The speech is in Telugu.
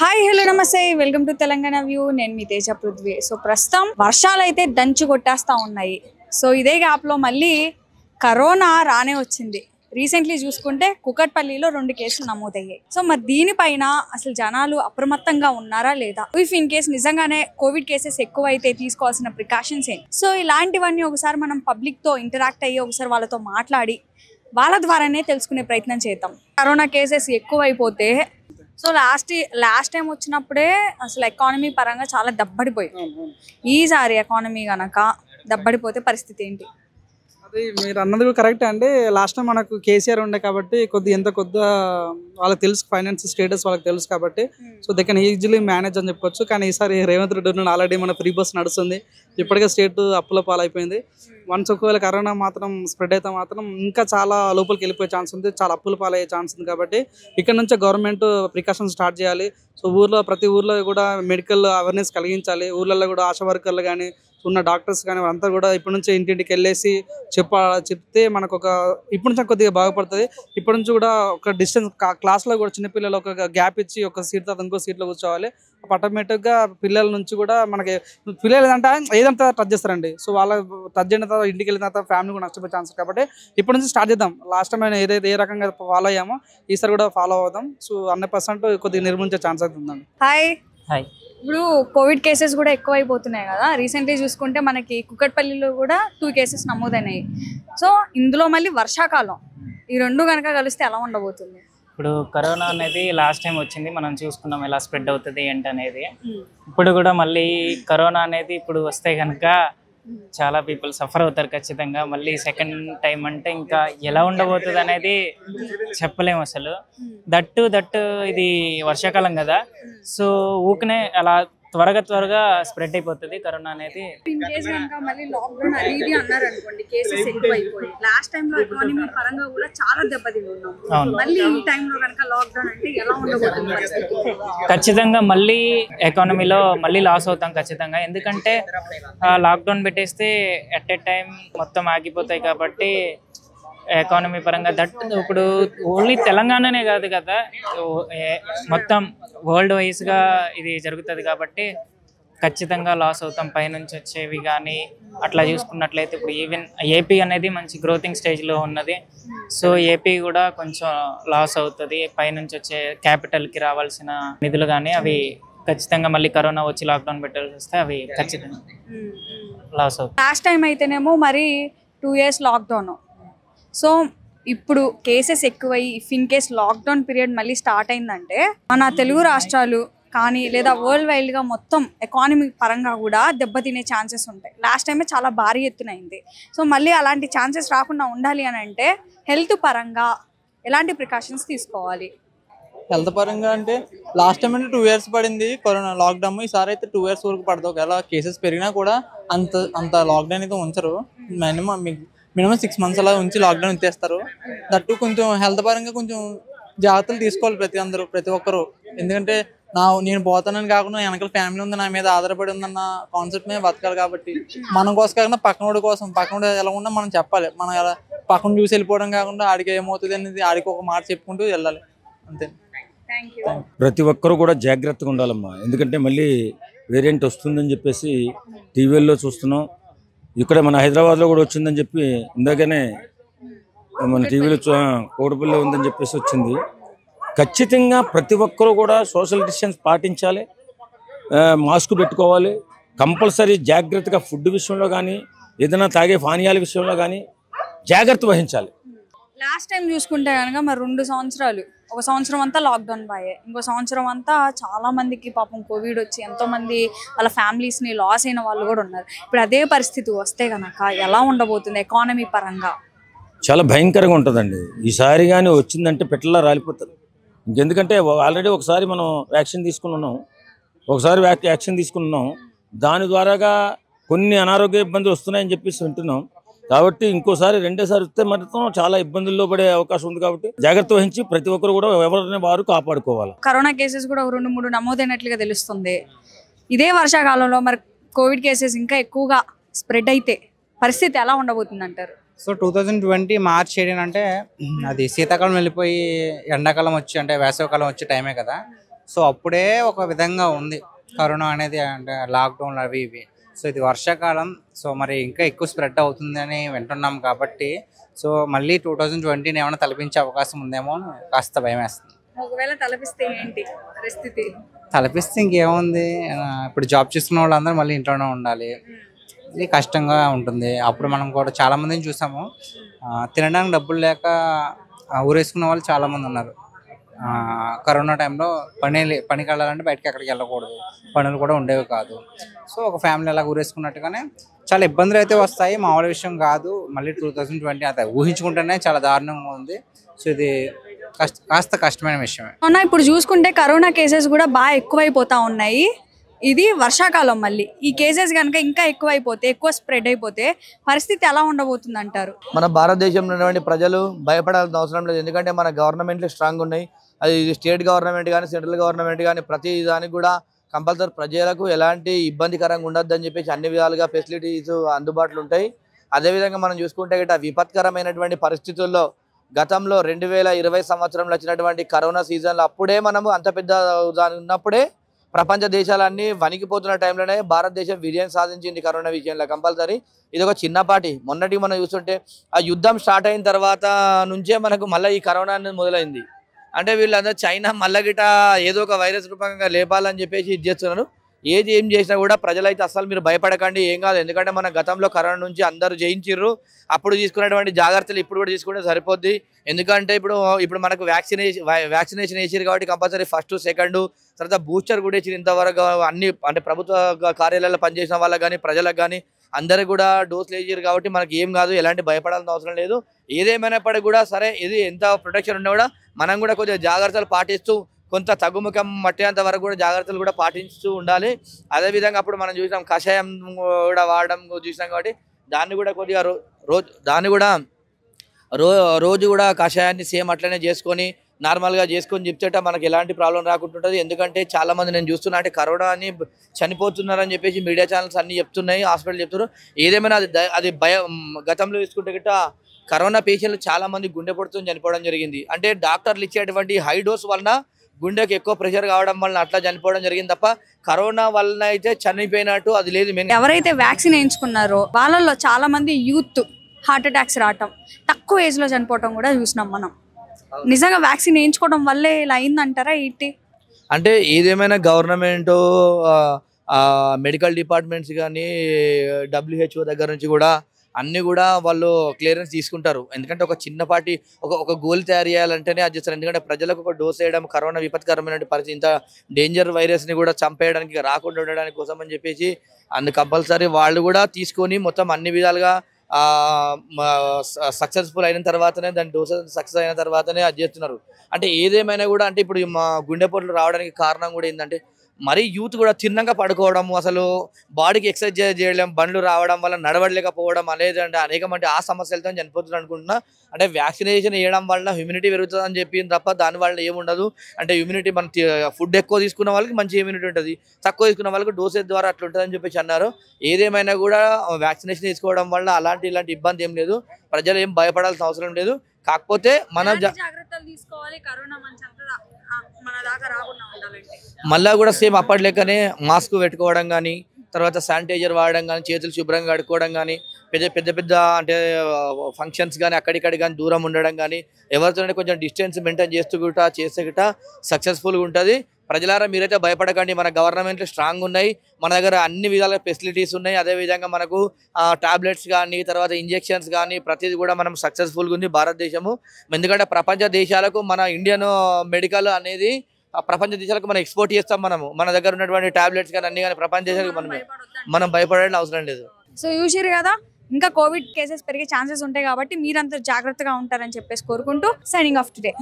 హాయ్ హలో నమస్తే వెల్కమ్ టు తెలంగాణ వ్యూ. నేను మీ తేజ పృథ్వీ. సో ప్రస్తుతం వర్షాలు అయితే దంచి కొట్టేస్తూ ఉన్నాయి. సో ఇదే గ్యాప్లో మళ్ళీ కరోనా రానే వచ్చింది. రీసెంట్లీ చూసుకుంటే కుకట్పల్లిలో 2 కేసులు నమోదయ్యాయి. సో మరి దీనిపైన అసలు జనాలు అప్రమత్తంగా ఉన్నారా లేదా, ఇఫ్ ఇన్ కేసు నిజంగానే కోవిడ్ కేసెస్ ఎక్కువ అయితే తీసుకోవాల్సిన ప్రికాషన్స్ ఏంటి, సో ఇలాంటివన్నీ ఒకసారి మనం పబ్లిక్తో ఇంటరాక్ట్ అయ్యి ఒకసారి వాళ్ళతో మాట్లాడి వాళ్ళ ద్వారానే తెలుసుకునే ప్రయత్నం చేద్దాం. కరోనా కేసెస్ ఎక్కువైపోతే సో లాస్ట్ టైం వచ్చినప్పుడే అసలు ఎకానమీ పరంగా చాలా దెబ్బడిపోయింది. ఈసారి ఎకానమీ కనుక దెబ్బడిపోతే పరిస్థితి ఏంటి? అది మీరు అన్నది కరెక్ట్ అండి. లాస్ట్ టైం మనకు కేసీఆర్ ఉండే కాబట్టి కొద్దిగా వాళ్ళకి తెలుసు, ఫైనాన్స్ స్టేటస్ వాళ్ళకి తెలుసు కాబట్టి so they can easily manage అని చెప్పొచ్చు. కానీ ఈసారి రేవంత్ రెడ్డి ఉన్న ఆల్రెడీ మన ఫ్రీ బస్ నడుస్తుంది. ఇప్పటికే స్టేట్ అప్పుల పాలైపోయింది. వన్స్ ఒకవేళ కరోనా మాత్రం స్ప్రెడ్ అయితే మాత్రం ఇంకా చాలా లోపలికి వెళ్ళిపోయే ఛాన్స్ ఉంది, చాలా అప్పుల పాలయ్యే ఛాన్స్ ఉంది. కాబట్టి ఇక్కడ నుంచే గవర్నమెంట్ ప్రికాషన్ స్టార్ట్ చేయాలి. సో ప్రతి ఊర్లో కూడా మెడికల్ అవేర్నెస్ కలిగించాలి. ఊర్లలో కూడా ఆశా వర్కర్లు కానీ ఉన్న డాక్టర్స్ కానీ వాళ్ళంతా కూడా ఇప్పటి నుంచి ఇంటింటికి వెళ్ళేసి చెప్తే మనకు ఇప్పటి నుంచి కొద్దిగా బాగుపడుతుంది. ఇప్పటి నుంచి కూడా ఒక డిస్టెన్స్ క్లాస్లో కూడా చిన్నపిల్లలు ఒక గ్యాప్ ఇచ్చి ఒక సీట్ తర్వాత ఇంకో సీట్లో కూర్చోవాలి. ఆటోమేటిక్గా పిల్లల నుంచి కూడా మనకి పిల్లలు ఏదంటే ఏదంతా టచ్ చేస్తారండి. సో వాళ్ళ టచ్ అయిన తర్వాత ఇంటికి వెళ్ళిన తర్వాత ఫ్యామిలీ కూడా నష్టపోయే ఛాన్స్ కాబట్టి ఇప్పటి నుంచి స్టార్ట్ చేద్దాం. లాస్ట్ టైం అయినా ఏదైతే ఏ రకంగా ఫాలో అయ్యామో ఈసారి కూడా ఫాలో అవుదాం. సో 100% కొద్దిగా నిర్మించే ఛాన్స్ అవుతుందండి. హాయ్. హాయ్. ఇప్పుడు కోవిడ్ కేసెస్ కూడా ఎక్కువైపోతున్నాయి కదా. రీసెంట్లీ చూసుకుంటే మనకి కుకట్పల్లిలో కూడా 2 కేసెస్ నమోదైనాయి. సో ఇందులో మళ్ళీ వర్షాకాలం, ఈ రెండు కనుక కలిస్తే ఎలా ఉండబోతుంది? ఇప్పుడు కరోనా అనేది లాస్ట్ టైం వచ్చింది, మనం చూసుకున్నాం ఎలా స్ప్రెడ్ అవుతుంది ఏంటనేది. ఇప్పుడు కూడా మళ్ళీ కరోనా అనేది ఇప్పుడు వస్తే కనుక చాలా పీపుల్ సఫర్ అవుతారు ఖచ్చితంగా. మళ్ళీ సెకండ్ టైం అంటే ఇంకా ఎలా ఉండబోతుంది అనేది చెప్పలేము అసలు. దట్టు ఇది వర్షాకాలం కదా, సో ఊకనే అలా త్వరగా స్ప్రెడ్ అయిపోతుంది కరోనా అనేది. మళ్ళీ లాక్డౌన్ అది ఇది అన్నారు అనుకోండి, కేసెస్ ఎక్కువైపోయి లాస్ట్ టైం లో ఎకానమీ పరంగా కూడా చాలా దెబ్బతిన్నాం. మళ్ళీ ఈ టైంలో కనుక లాక్డౌన్ అంటే ఎలా ఉండబోతుంది? ఖచ్చితంగా మళ్ళీ ఎకానమీలో మళ్ళీ లాస్ అవుతాం ఖచ్చితంగా. ఎందుకంటే లాక్డౌన్ పెట్టేస్తే ఎట్ ఏ టైం మొత్తం ఆగిపోతాయి కాబట్టి ఎకానమీ పరంగా ఇప్పుడు ఓన్లీ తెలంగాణనే కాదు కదా, మొత్తం వరల్డ్ వైజ్గా ఇది జరుగుతుంది కాబట్టి ఖచ్చితంగా లాస్ అవుతాం. పైనుంచి వచ్చేవి కానీ అట్లా చూసుకున్నట్లయితే ఇప్పుడు ఈవెన్ ఏపీ అనేది మంచి గ్రోతింగ్ స్టేజ్లో ఉన్నది. సో ఏపీ కూడా కొంచెం లాస్ అవుతుంది. పైనుంచి వచ్చే క్యాపిటల్కి రావాల్సిన నిధులు కానీ అవి ఖచ్చితంగా మళ్ళీ కరోనా వచ్చి లాక్డౌన్ పెట్టాల్సి వస్తే అవి ఖచ్చితంగా లాస్ అవుతాయి. లాస్ట్ టైం అయితేనేమో మరి 2 years లాక్డౌన్. సో ఇప్పుడు కేసెస్ ఎక్కువై if in case lockdown period మళ్ళీ స్టార్ట్ అయిందంటే మన తెలుగు రాష్ట్రాలు కానీ లేదా వరల్డ్ వైడ్గా మొత్తం ఎకానమీ పరంగా కూడా దెబ్బతినే ఛాన్సెస్ ఉంటాయి. లాస్ట్ టైమే చాలా భారీ ఎత్తున అయింది. సో మళ్ళీ అలాంటి ఛాన్సెస్ రాకుండా ఉండాలి అని అంటే హెల్త్ పరంగా ఎలాంటి ప్రికాషన్స్ తీసుకోవాలి? హెల్త్ పరంగా అంటే లాస్ట్ టైం అంటే 2 years పడింది కరోనా లాక్డౌన్. ఈసారి అయితే 2 years వరకు పడుతుంది. ఒకవేళ కేసెస్ పెరిగినా కూడా అంత లాక్డౌన్ అయితే ఉంచరు. మినిమం 6 months అలా ఉంచి లాక్డౌన్ ఎత్తేస్తారు. దట్టు కొంచెం హెల్త్ పరంగా కొంచెం జాగ్రత్తలు తీసుకోవాలి ప్రతి ఒక్కరు. ఎందుకంటే నేను పోతానని కాకుండా వెనకాల ఫ్యామిలీ ఉంది, నా మీద ఆధారపడి ఉందన్న కాన్సెప్ట్ మీద బతకాలి. కాబట్టి మన కోసం కాకుండా పక్కనోడు ఎలా ఉన్నా మనం చెప్పాలి. మనం ఎలా పక్కన చూసి వెళ్ళిపోవడం కాకుండా ఆడికి ఏమవుతుంది అనేది ఆడికి ఒక మాట చెప్పుకుంటూ వెళ్ళాలి, అంతే. ప్రతి ఒక్కరు కూడా జాగ్రత్తగా ఉండాలమ్మా. ఎందుకంటే మళ్ళీ వేరియంట్ వస్తుందని చెప్పేసి టీవీల్లో చూస్తున్నాం. ఇక్కడ మన హైదరాబాద్లో కూడా వచ్చిందని చెప్పి ఇందాకనే మన టీవీలో కోడిపల్లి ఉందని చెప్పేసి వచ్చింది. ఖచ్చితంగా ప్రతి ఒక్కరూ కూడా సోషల్ డిస్టెన్స్ పాటించాలి, మాస్క్ పెట్టుకోవాలి, కంపల్సరీ జాగ్రత్తగా ఫుడ్ విషయంలో కానీ ఏదైనా తాగే పానీయాల విషయంలో కానీ జాగ్రత్త వహించాలి. లాస్ట్ టైం చూసుకుంటే కనుక మరి 2 సంవత్సరాలు, ఒక సంవత్సరం అంతా లాక్డౌన్ బాయే, ఇంకో సంవత్సరం అంతా చాలా మందికి పాపం కోవిడ్ వచ్చి ఎంతోమంది వాళ్ళ ఫ్యామిలీస్ని లాస్ అయిన వాళ్ళు కూడా ఉన్నారు. ఇప్పుడు అదే పరిస్థితి వస్తే కనుక ఎలా ఉండబోతుంది ఎకానమీ పరంగా? చాలా భయంకరంగా ఉంటుందండి. ఈసారి కానీ వచ్చిందంటే పెట్టలా రాలిపోతుంది. ఇంకెందుకంటే ఆల్రెడీ ఒకసారి మనం వ్యాక్సిన్ తీసుకుని ఉన్నాం. దాని ద్వారాగా కొన్ని అనారోగ్య ఇబ్బందులు వస్తున్నాయని చెప్పేసి వింటున్నాం. కాబట్టి ఇంకోసారి రెండోసారి వస్తే మాత్రం చాలా ఇబ్బందుల్లో పడే అవకాశం ఉంది. కాబట్టి జాగ్రత్త వహించి ప్రతి ఒక్కరు కూడా ఎవరిని వారు కాపాడుకోవాలి. కరోనా కేసెస్ కూడా 2-3 నమోదైనట్లుగా తెలుస్తుంది. ఇదే వర్షాకాలంలో మరి కోవిడ్ కేసెస్ ఇంకా ఎక్కువగా స్ప్రెడ్ అయితే పరిస్థితి ఎలా ఉండబోతుంది అంటారు? సో 2020 March 18 అంటే అది శీతాకాలం వెళ్ళిపోయి ఎండాకాలం వచ్చి అంటే వేసవికాలం వచ్చే టైమే కదా. సో అప్పుడే ఒక విధంగా ఉంది కరోనా అనేది, అంటే లాక్డౌన్ అవి ఇవి. సో ఇది వర్షాకాలం, సో మరి ఇంకా ఎక్కువ స్ప్రెడ్ అవుతుందని వింటున్నాం కాబట్టి సో మళ్ళీ 2020ని ఏమైనా తలపించే అవకాశం ఉందేమో అని కాస్త భయం వేస్తుంది. ఒకవేళ తలపిస్తే ఏంటి పరిస్థితి? తలపిస్తే ఇంకేముంది, ఇప్పుడు జాబ్ చేసుకున్న వాళ్ళందరూ మళ్ళీ ఇంట్లోనే ఉండాలి, ఇది కష్టంగా ఉంటుంది. అప్పుడు మనం కూడా చాలా మందిని చూసాము, తినడానికి డబ్బులు లేక ఊరేసుకున్న వాళ్ళు చాలా మంది ఉన్నారు. కరోనా టైంలో పనికి వెళ్ళాలంటే బయటకి ఎక్కడికి వెళ్ళకూడదు, పనులు కూడా ఉండేవి కాదు. సో ఒక ఫ్యామిలీ అలా ఊరేసుకున్నట్టుగానే చాలా ఇబ్బందులు అయితే వస్తాయి, మామూలు విషయం కాదు. మళ్ళీ 2020 అది ఊహించుకుంటేనే చాలా దారుణంగా ఉంది. సో ఇది కాస్త కష్టమైన విషయమే. అవునా, ఇప్పుడు చూసుకుంటే కరోనా కేసెస్ కూడా బాగా ఎక్కువైపోతా ఉన్నాయి. ఇది వర్షాకాలం, మళ్ళీ ఈ కేసెస్ కనుక ఇంకా ఎక్కువైపోతే, ఎక్కువ స్ప్రెడ్ అయిపోతే పరిస్థితి ఎలా ఉండబోతుంది అంటారు? మన భారతదేశంలో ఉన్నటువంటి ప్రజలు భయపడాల్సిన అవసరం లేదు. ఎందుకంటే మన గవర్నమెంట్లు స్ట్రాంగ్ ఉన్నాయి. అది స్టేట్ గవర్నమెంట్ కానీ సెంట్రల్ గవర్నమెంట్ కానీ ప్రతి దానికి కూడా కంపల్సరీ ప్రజలకు ఎలాంటి ఇబ్బందికరంగా ఉండొద్దని చెప్పేసి అన్ని విధాలుగా ఫెసిలిటీస్ అందుబాటులో ఉంటాయి. అదేవిధంగా మనం చూసుకుంటే గిట్ట విపత్కరమైనటువంటి పరిస్థితుల్లో గతంలో 2020 సంవత్సరంలో వచ్చినటువంటి కరోనా సీజన్లో అప్పుడే మనము అంత పెద్ద ఉన్నప్పుడే ప్రపంచ దేశాలన్నీ వణికిపోతున్న టైంలోనే భారతదేశం విజయం సాధించింది కరోనా విషయంలో. కంపల్సరీ ఇది ఒక చిన్నపాటి మొన్నటి మనం చూస్తుంటే ఆ యుద్ధం స్టార్ట్ అయిన తర్వాత నుంచే మనకు మళ్ళీ ఈ కరోనా అనేది మొదలైంది. అంటే వీళ్ళందరూ చైనా మళ్ళా గిట ఏదో ఒక వైరస్ రూపంగా లేపాలని చెప్పేసి ఇది చేస్తున్నారు. ఏం చేసినా కూడా ప్రజలైతే అసలు మీరు భయపడకండి, ఏం కాదు. ఎందుకంటే మన గతంలో కరోనా నుంచి అందరూ జయించిర్రు. అప్పుడు తీసుకున్నటువంటి జాగ్రత్తలు ఇప్పుడు కూడా తీసుకుంటే సరిపోద్ది. ఎందుకంటే ఇప్పుడు మనకు వ్యాక్సినేషన్ వేసారు కాబట్టి కంపల్సరీ ఫస్ట్, సెకండ్, తర్వాత బూస్టర్ కూడా ఇచ్చారు. ఇంతవరకు అన్ని అంటే ప్రభుత్వ కార్యాలయాల్లో పనిచేసిన వాళ్ళకి కానీ ప్రజలకు కానీ అందరికి కూడా డోసులు వేసారు కాబట్టి మనకి ఏం కాదు, ఎలాంటి భయపడాల్సిన అవసరం లేదు. ఏదేమైనప్పటికీ కూడా సరే, ఇది ఎంత ప్రొటెక్షన్ ఉన్నా కూడా మనం కూడా కొద్దిగా జాగ్రత్తలు పాటిస్తూ కొంత తగ్గుముఖం మట్టేంత వరకు కూడా జాగ్రత్తలు కూడా పాటిస్తూ ఉండాలి. అదేవిధంగా అప్పుడు మనం చూసాం కషాయం కూడా వాడడం చూసాం కాబట్టి దాన్ని కూడా కొద్దిగా రోజు కూడా కషాయాన్ని సేమ్ అట్లనే చేసుకొని నార్మల్గా చేసుకొని చెప్తేట మనకి ఎలాంటి ప్రాబ్లం రాకుంటుంటుంది. ఎందుకంటే చాలా మంది నేను చూస్తున్నా అంటే కరోనా అని చనిపోతున్నారని చెప్పేసి మీడియా ఛానల్స్ అన్ని చెప్తున్నాయి, హాస్పిటల్ చెప్తున్నారు. ఏదేమైనా అది గతంలో తీసుకుంటే గిట్ట కరోనా పేషెంట్లు చాలా మంది గుండెపోటుతో చనిపోవడం జరిగింది. అంటే డాక్టర్లు ఇచ్చేటువంటి హై డోస్ వలన గుండెకి ఎక్కువ ప్రెషర్ కావడం వలన అట్లా చనిపోవడం జరిగింది తప్ప కరోనా వలన అయితే చనిపోయినట్టు అది లేదు. ఎవరైతే వ్యాక్సిన్ వేయించుకున్నారో వాళ్ళల్లో చాలా మంది యూత్ హార్ట్ అటాక్స్ రావటం, తక్కువ ఏజ్ లో చనిపోవటం కూడా చూసినాం మనం. నిజంగా వ్యాక్సిన్ వేయించుకోవడం వల్లే ఇలా అయిందంటారా ఏంటి? అంటే ఏదేమైనా గవర్నమెంట్ మెడికల్ డిపార్ట్మెంట్స్ కానీ WHO దగ్గర నుంచి కూడా అన్ని కూడా వాళ్ళు క్లియరెన్స్ తీసుకుంటారు. ఎందుకంటే ఒక చిన్నపాటి ఒక గోల్ తయారు చేయాలంటేనే అది చేస్తారు. ఎందుకంటే ప్రజలకు ఒక డోస్ వేయడం కరోనా విపత్కరమైన పరిస్థితి, ఇంత డేంజర్ వైరస్ని కూడా చంపేయడానికి రాకుండా ఉండడానికి కోసం అని చెప్పేసి కంపల్సరీ వాళ్ళు కూడా తీసుకొని మొత్తం అన్ని విధాలుగా సక్సెస్ఫుల్ అయిన తర్వాతనే దాని డోస్ సక్సెస్ అయిన తర్వాతనే అది చేస్తున్నారు. అంటే ఏదేమైనా కూడా అంటే ఇప్పుడు మా గుండెపోట్లు రావడానికి కారణం కూడా ఏంటంటే మరీ యూత్ కూడా తిన్నాక పడుకోవడం, అసలు బాడీకి ఎక్సర్సైజ్ చేయడం, బండ్లు రావడం వల్ల నడవలేకపోవడం అనేది అంటే అనేకమంటే ఆ సమస్యలతో చనిపోతున్నారు అనుకుంటున్నా. అంటే వ్యాక్సినేషన్ వేయడం వల్ల హ్యూమినిటీ పెరుగుతుంది అని చెప్పిన తప్ప దాని వల్ల ఏముండదు. అంటే హ్యూమినిటీ మన ఫుడ్ ఎక్కువ తీసుకున్న వాళ్ళకి మంచి హ్యూమినిటీ ఉంటుంది, తక్కువ తీసుకున్న వాళ్ళకి డోసేజ్ ద్వారా అట్లా ఉంటుంది అని చెప్పేసి అన్నారు. ఏదేమైనా కూడా వ్యాక్సినేషన్ తీసుకోవడం వల్ల ఇలాంటి ఇబ్బంది ఏం లేదు, ప్రజలు ఏం భయపడాల్సిన అవసరం లేదు. కాకపోతే మనం జాగ్రత్తలు తీసుకోవాలి, కరోనా మన దాకా రాకుండా ఉండాలంటే మళ్ళా కూడా సేమ్ అప్పటి లెక్కనే మాస్క్ పెట్టుకోవడం కానీ, తర్వాత శానిటైజర్ వాడడం కానీ, చేతులు శుభ్రంగా కడుక్కోవడం కానీ, పెద్ద అంటే ఫంక్షన్స్ కానీ అక్కడిక్కడి కానీ దూరం ఉండడం కానీ, ఎవరితోనే కొంచెం డిస్టెన్స్ మెయింటైన్ చేస్తే గిట్ట సక్సెస్ఫుల్గా ఉంటుంది. ప్రజలారా మీరైతే భయపడకండి, మన గవర్నమెంట్లు స్ట్రాంగ్ ఉన్నాయి, మన దగ్గర అన్ని విధాల ఫెసిలిటీస్ ఉన్నాయి. అదేవిధంగా మనకు టాబ్లెట్స్ కానీ, తర్వాత ఇంజెక్షన్స్ కానీ ప్రతిదీ కూడా మనం సక్సెస్ఫుల్గా ఉంది భారతదేశము. ఎందుకంటే ప్రపంచ దేశాలకు మన ఇండియన్ మెడికల్ అనేది ప్రపంచ దేశాలకు మనం ఎక్స్పోర్ట్ చేస్తాం. మన దగ్గర ఉన్నటువంటి టాబ్లెట్స్ కానీ అన్ని కానీ ప్రపంచ దేశాలకు మనం భయపడాల్సిన అవసరం లేదు. సో చూసిరు కదా, ఇంకా కోవిడ్ కేసెస్ పెరిగే ఛాన్సెస్ ఉంటాయి కాబట్టి మీరంతా జాగ్రత్తగా ఉంటారని చెప్పేసి కోరుకుంటూ సైనింగ్ ఆఫ్ టుడే.